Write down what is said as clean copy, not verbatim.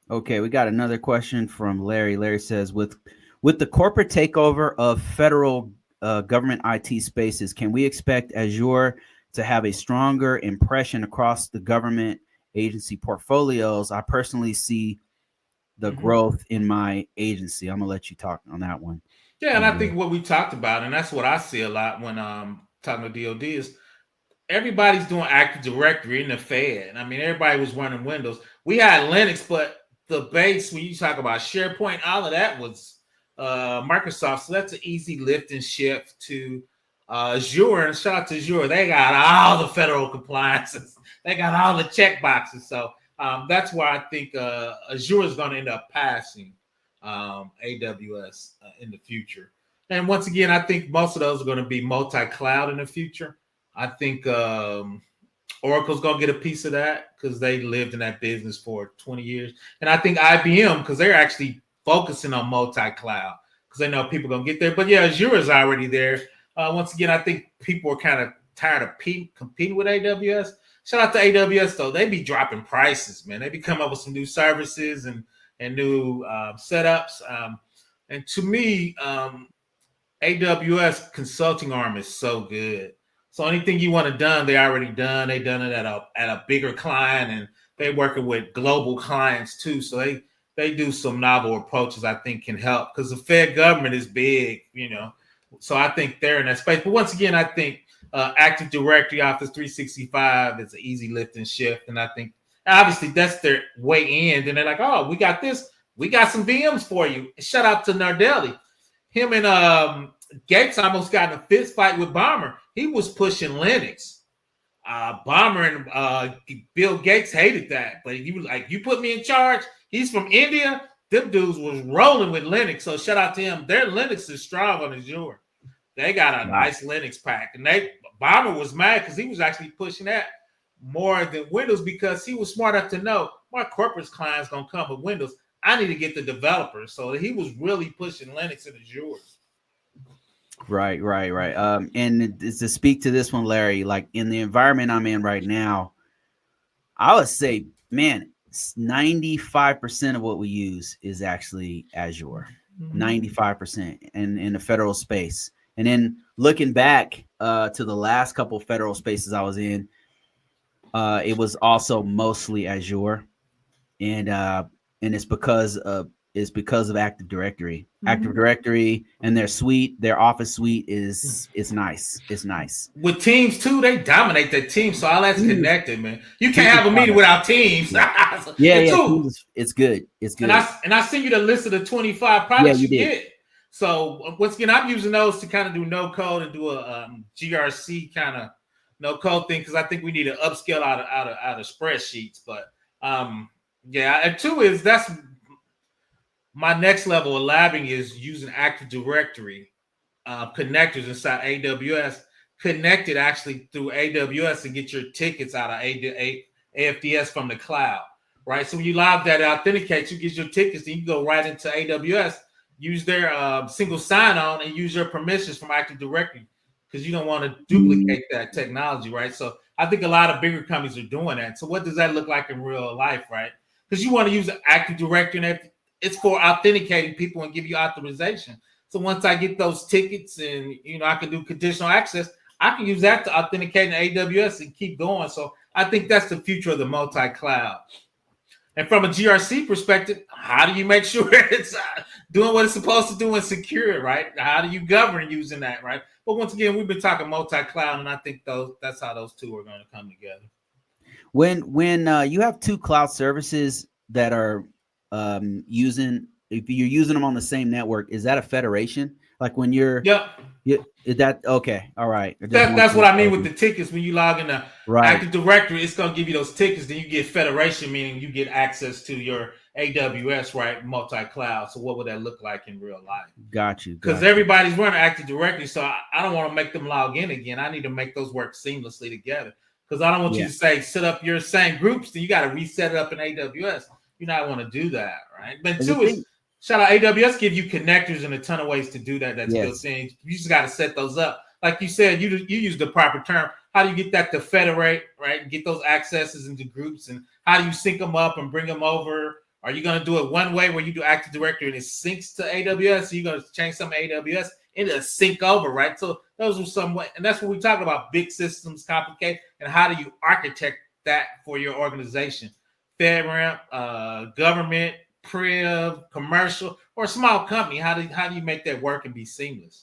Okay, we got another question from Larry. Larry says, with the corporate takeover of federal government IT spaces, can we expect Azure to have a stronger impression across the government agency portfolios? I personally see the Mhm. growth in my agency. I'm gonna let you talk on that one. Yeah, and I Azure. think what we talked about, and that's what I see a lot when talking to DoD is everybody's doing Active Directory in the Fed. I mean, everybody was running Windows. We had Linux, but the base when you talk about SharePoint, all of that was Microsoft. So that's an easy lift and shift to Azure. And shout out to Azure, they got all the federal compliances. They got all the check boxes. So that's why I think Azure is going to end up passing AWS in the future. And once again, I think most of those are going to be multi-cloud in the future. I think Oracle's gonna get a piece of that because they lived in that business for 20 years, and I think IBM because they're actually focusing on multi-cloud because they know people are gonna get there. But yeah, Azure is already there. Once again, I think people are kind of tired of competing with AWS. Shout out to AWS though; they be dropping prices, man. They be coming up with some new services and new setups. And to me, AWS consulting arm is so good. So anything you want to done, they already done. They done it at a bigger client, and they working with global clients too. So they do some novel approaches I think can help because the Fed government is big, you know. So I think they're in that space. But once again, I think Active Directory, Office 365 is an easy lift and shift, and I think obviously that's their way in. And they're like, oh, we got this. We got some VMs for you. Shout out to Nardelli. Him and Gates almost got in a fist fight with Bomber. He was pushing Linux. Bomber and Bill Gates hated that, but you like you put me in charge. He's from India. Them dudes was rolling with Linux, so shout out to him. Their Linux is strong on Azure. They got a Wow. nice Linux pack, and they Bomber was mad because he was actually pushing that more than Windows because he was smart enough to know my corporate client's gonna come with Windows. I need to get the developers, so he was really pushing Linux and Azure. Right, right, right. And to speak to this one, Larry, like in the environment I'm in right now, I would say, man, 95% of what we use is actually Azure. Mm-hmm. 95% in the federal space. And then looking back to the last couple of federal spaces I was in, it was also mostly Azure. And and it's because of Active Directory. Active Mm-hmm. Directory and their suite, their Office suite is nice. It's nice. With Teams too, they dominate that team. So all that's Teams, connected, man. You can't Teams is have a meeting fire. without Teams. Yeah, yeah, And yeah. two, Teams is it's good. It's and good. I send you the list of the 25 Yeah, products you you did. get. So once again, I'm using those to kind of do no code and do a GRC kind of no code thing because I think we need to upscale out of spreadsheets. But yeah, and two is that's my next level of labbing is using Active Directory connectors inside AWS, connected actually through AWS and get your tickets out of AFDS from the cloud, right? So when you log that authenticate, you get your tickets, and you go right into AWS, use their single sign-on, and use your permissions from Active Directory because you don't want to duplicate that technology, right? So I think a lot of bigger companies are doing that. So what does that look like in real life, right? Because you want to use Active Directory, and it's for authenticating people and give you authorization. So once I get those tickets and I can do conditional access, I can use that to authenticate in AWS and keep going. So I think that's the future of the multi-cloud. And from a GRC perspective, how do you make sure it's doing what it's supposed to do and secure, right? How do you govern using that, right? But once again, we've been talking multi-cloud, and I think that's how those two are going to come together. When you have two cloud services that are using, if you're using them on the same network, is that a federation? Like when Yep. is that okay? All right. I just want That's to what I mean with clarify. the tickets. When you log in the Right. Active Directory, it's going to give you those tickets. Then you get federation, meaning you get access to your AWS, right? Multi cloud. So, what would that look like in real life? Got you. Because Got you. everybody's running Active Directory. So, I don't want to make them log in again. I need to make those work seamlessly together. Because I don't want you Yeah. to say, set up your same groups, then you got to reset it up in AWS. You not want to do that, right? But And the two is, thing, shout out AWS, give you connectors and a ton of ways to do that that's built yes. in. You just got to set those up like you said, you use the proper term. How do you get that to federate, right? Get those accesses into groups, and how do you sync them up and bring them over, Are you going to do it one way where you do Active Directory and it syncs to AWS? So you're going to change some AWS and it'll sync over, right? So those are some way, and that's what we talk about: big systems, complicated, and how do you architect that for your organization? FedRAMP, government, priv, commercial, or small company. How do you make that work and be seamless?